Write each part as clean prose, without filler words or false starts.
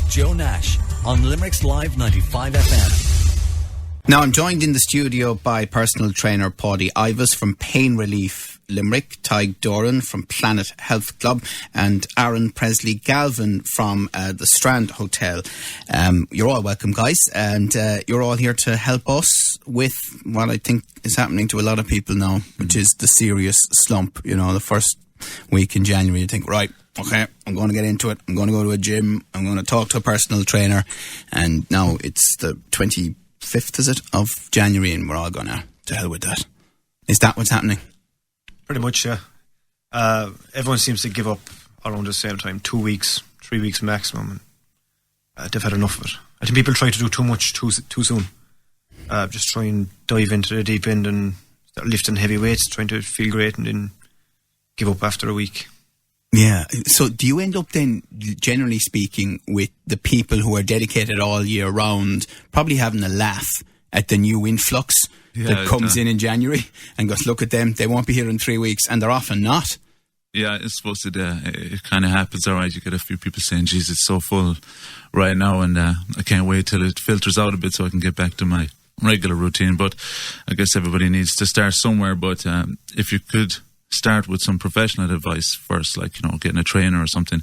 with Joe Nash on Limerick's Live 95 FM. Now I'm joined in the studio by personal trainer Paudie Ivas from Pain Relief Limerick, Tig Doran from Planet Health Club, and Aaron Presley Galvin from the Strand Hotel. You're all welcome, guys, and you're all here to help us with what I think is happening to a lot of people now, which is the serious slump. You know, the first week in January you think, right, okay, I'm going to get into it, I'm going to go to a gym, I'm going to talk to a personal trainer, and now it's the 25th, is it, of January, and we're all going to hell with that. Is that what's happening? Pretty much, yeah. Everyone seems to give up around the same time, 2 weeks, 3 weeks maximum, and they've had enough of it. I think people try to do too much too soon. Just try and dive into the deep end and start lifting heavy weights, trying to feel great, and then give up after a week. Yeah, so do you end up then, generally speaking, with the people who are dedicated all year round, probably having a laugh at the new influx that comes in January, and goes, look at them, they won't be here in 3 weeks, and they're often not? Yeah, it's supposed to, it kind of happens, all right. You get a few people saying, geez, it's so full right now, and I can't wait till it filters out a bit so I can get back to my regular routine. But I guess everybody needs to start somewhere. But if you could start with some professional advice first, like, you know, getting a trainer or something,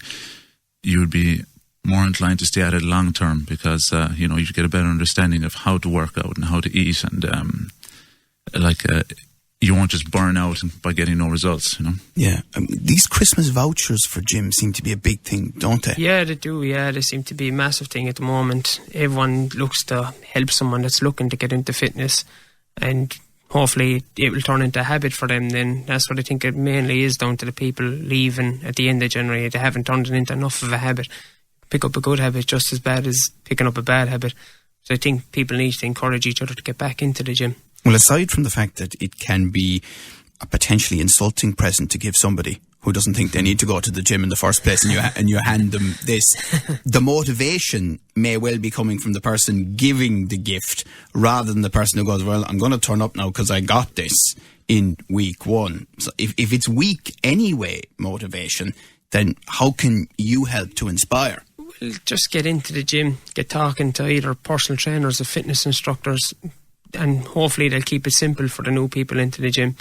you would be more inclined to stay at it long term, because you know, you get a better understanding of how to work out and how to eat, and you won't just burn out by getting no results, you know. Yeah, these Christmas vouchers for gyms seem to be a big thing, don't they? Yeah, they do. Yeah, they seem to be a massive thing at the moment. Everyone looks to help someone that's looking to get into fitness, and hopefully it will turn into a habit for them. Then that's what I think it mainly is down to the people leaving at the end of January. They haven't turned it into enough of a habit. Pick up a good habit just as bad as picking up a bad habit. So I think people need to encourage each other to get back into the gym. Well, aside from the fact that it can be a potentially insulting present to give somebody who doesn't think they need to go to the gym in the first place, and you hand them this, the motivation may well be coming from the person giving the gift rather than the person who goes, well, I'm going to turn up now because I got this in week one. So if it's weak anyway motivation, then how can you help to inspire? Well, just get into the gym, get talking to either personal trainers or fitness instructors, and hopefully they'll keep it simple for the new people into the gym.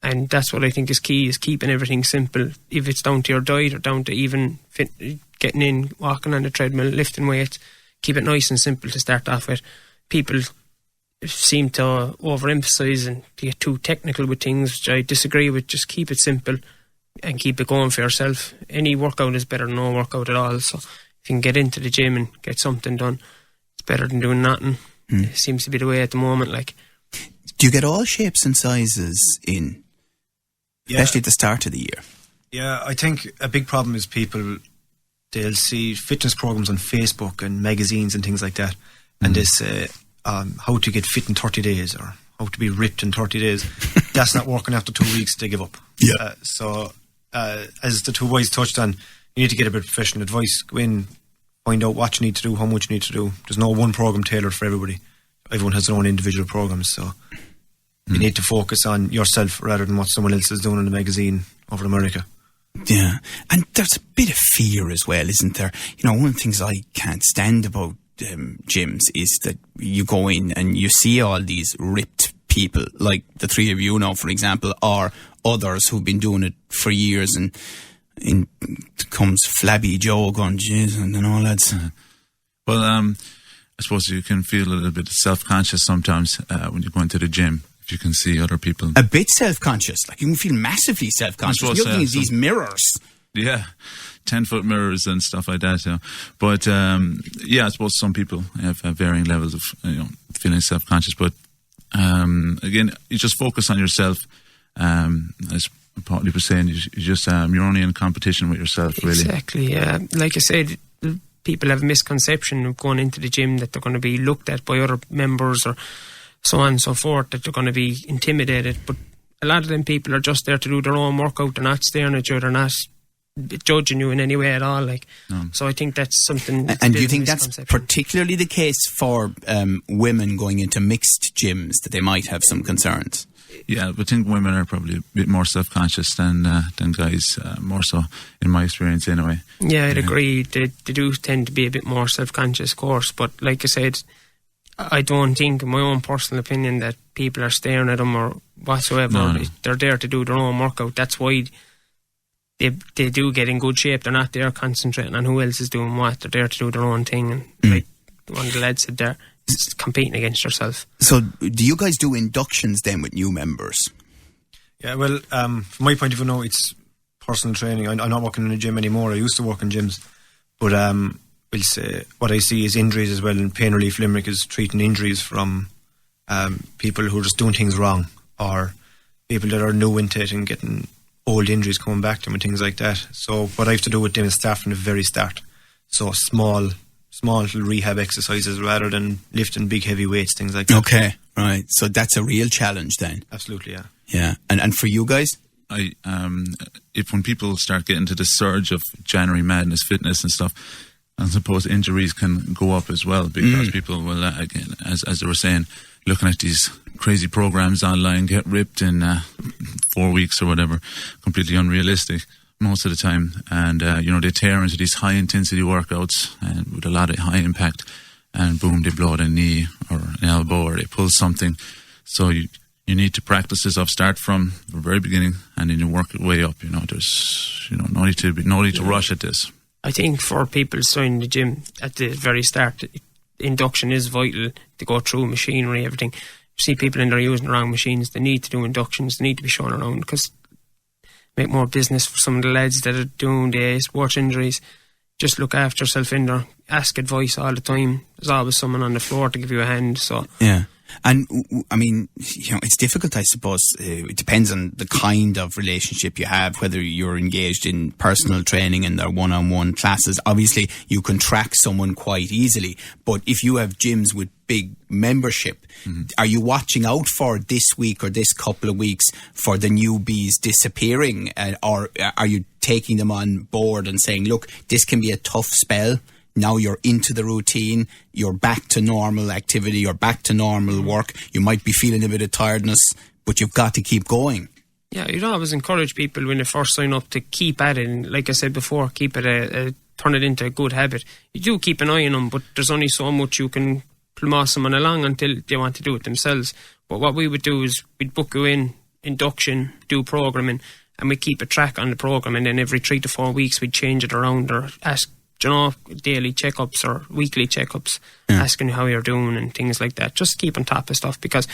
And that's what I think is key, is keeping everything simple. If it's down to your diet or down to even getting in, walking on the treadmill, lifting weights, keep it nice and simple to start off with. People seem to overemphasise and get too technical with things, which I disagree with. Just keep it simple and keep it going for yourself. Any workout is better than no workout at all. So if you can get into the gym and get something done, it's better than doing nothing. It seems to be the way at the moment. Like, do you get all shapes and sizes in? Especially at the start of the year. Yeah, I think a big problem is people, they'll see fitness programs on Facebook and magazines and things like that, and they say how to get fit in 30 days or how to be ripped in 30 days. That's not working after 2 weeks. They give up. Yeah. So as the two boys touched on, you need to get a bit of professional advice. Go in, find out what you need to do, how much you need to do. There's no one program tailored for everybody. Everyone has their own individual programs, so you need to focus on yourself rather than what someone else is doing in the magazine over in America. Yeah, and there's a bit of fear as well, isn't there? You know, one of the things I can't stand about gyms is that you go in and you see all these ripped people, like the three of you now, for example, or others who've been doing it for years, and in comes Flabby Joe going, jeez, and all lads. Well, I suppose you can feel a little bit self-conscious sometimes when you go into the gym. If you can see other people. A bit self-conscious. Like, you can feel massively self-conscious. You're looking at these mirrors. Yeah, 10-foot mirrors and stuff like that. Yeah. But, yeah, I suppose some people have varying levels of, feeling self-conscious. But, again, you just focus on yourself. As Paudie was saying, you just, you're only in competition with yourself, really. Exactly, yeah. Like I said, people have a misconception of going into the gym that they're going to be looked at by other members or so on and so forth, that they're going to be intimidated. But a lot of them people are just there to do their own workout. They're not staring at you, they're not judging you in any way at all. Like, so I think that's something. And do you think that's particularly the case for women going into mixed gyms, that they might have some concerns? Yeah, but I think women are probably a bit more self-conscious than guys, more so in my experience anyway. Yeah, I'd agree. They do tend to be a bit more self-conscious, of course, but like I said, I don't think, in my own personal opinion, that people are staring at them or whatsoever. No. They're there to do their own workout. That's why they do get in good shape. They're not there concentrating on who else is doing what. They're there to do their own thing. And like one of the lads said there, it's competing against yourself. So do you guys do inductions then with new members? Yeah, well, from my point of view now, it's personal training. I'm not working in a gym anymore. I used to work in gyms. But we'll say what I see is injuries as well, and Pain Relief Limerick is treating injuries from people who are just doing things wrong, or people that are new into it and getting old injuries coming back to them and things like that. So what I have to do with them is start from the very start. So small little rehab exercises rather than lifting big heavy weights, things like that. Okay, right. So that's a real challenge then. Absolutely, yeah. Yeah, and for you guys? If when people start getting to the surge of January madness, fitness and stuff, I suppose injuries can go up as well, because people will, again, as they were saying, looking at these crazy programs online, get ripped in 4 weeks or whatever, completely unrealistic most of the time. And, they tear into these high intensity workouts and with a lot of high impact, and boom, they blow out a knee or an elbow, or they pull something. So you need to practice this off, start from the very beginning, and then you work your way up. There's no need to rush at this. I think for people starting the gym at the very start, induction is vital to go through machinery, everything. You see people in there using the wrong machines, they need to do inductions, they need to be shown around, because make more business for some of the lads that are doing the sports injuries. Just look after yourself in there, ask advice all the time. There's always someone on the floor to give you a hand. So yeah. And I mean, it's difficult, I suppose. It depends on the kind of relationship you have, whether you're engaged in personal training and their one-on-one classes. Obviously, you can track someone quite easily. But if you have gyms with big membership, are you watching out for this week or this couple of weeks for the newbies disappearing? Or are you taking them on board and saying, look, this can be a tough spell? Now you're into the routine, you're back to normal activity, you're back to normal work. You might be feeling a bit of tiredness, but you've got to keep going. Yeah, you'd always encourage people when they first sign up to keep at it. And like I said before, keep it turn it into a good habit. You do keep an eye on them, but there's only so much you can plumose someone along until they want to do it themselves. But what we would do is we'd book you in, induction, do programming, and we'd keep a track on the program, and then every 3 to 4 weeks we'd change it around or ask, daily checkups or weekly checkups, asking how you're doing and things like that. Just keep on top of stuff, because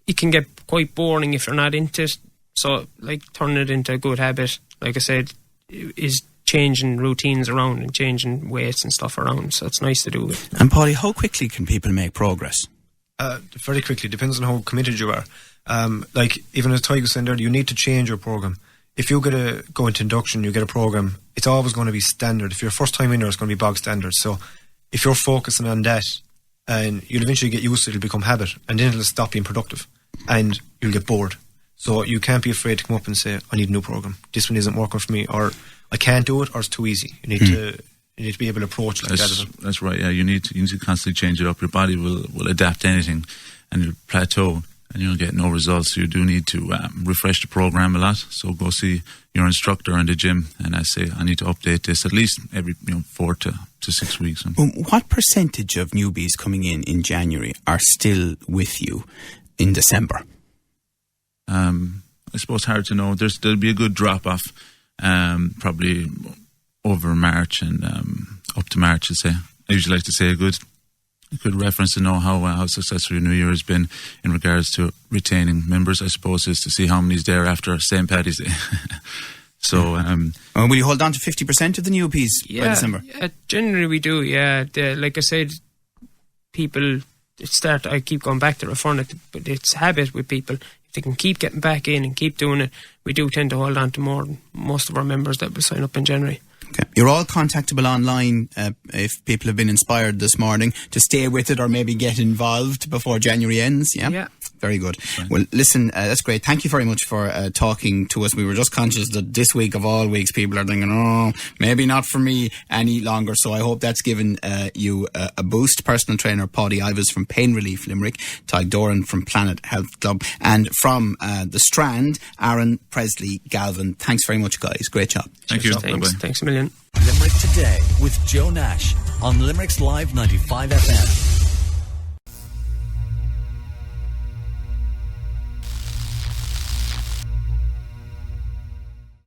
it can get quite boring if you're not into it. So, like, turning it into a good habit, like I said, is changing routines around and changing weights and stuff around. So it's nice to do it. And Paulie, how quickly can people make progress? Very quickly. Depends on how committed you are. Like, even as Ty was saying there, you need to change your program. If you go into induction, you get a program, it's always going to be standard. If you're first time in there, it's going to be bog standard. So if you're focusing on that, and you'll eventually get used to it, it'll become habit, and then it'll stop being productive, and you'll get bored. So you can't be afraid to come up and say, I need a new program. This one isn't working for me, or I can't do it, or it's too easy. You need to be able to approach like that. That's right. Yeah, you need to constantly change it up. Your body will adapt to anything, and you'll plateau, and you'll get no results. So you do need to refresh the program a lot. So go see your instructor in the gym, and I say, I need to update this at least every 4 to 6 weeks. What percentage of newbies coming in January are still with you in December? I suppose hard to know. There'll be a good drop off, probably over March and up to March. I'd say. I usually like to say a good reference to know how successful your New Year has been in regards to retaining members, I suppose, is to see how many's there after St. Paddy's Day. So, will you hold on to 50% of the newbies by December? Yeah, generally we do. Yeah, like I said, people I keep going back to referring it, but it's habit with people. If they can keep getting back in and keep doing it, we do tend to hold on to more than most of our members that will sign up in January. Okay. You're all contactable online if people have been inspired this morning to stay with it or maybe get involved before January ends, yeah? Yeah. Very good. Well, listen, that's great. Thank you very much for talking to us. We were just conscious that this week of all weeks, people are thinking, oh, maybe not for me any longer. So I hope that's given you a boost. Personal trainer Paddy Ivers from Pain Relief Limerick, Tig Doran from Planet Health Club, and from the Strand, Aaron Presley Galvin. Thanks very much, guys. Great job. Thank you. Thanks a million. Limerick Today with Joe Nash on Limerick's Live 95 FM.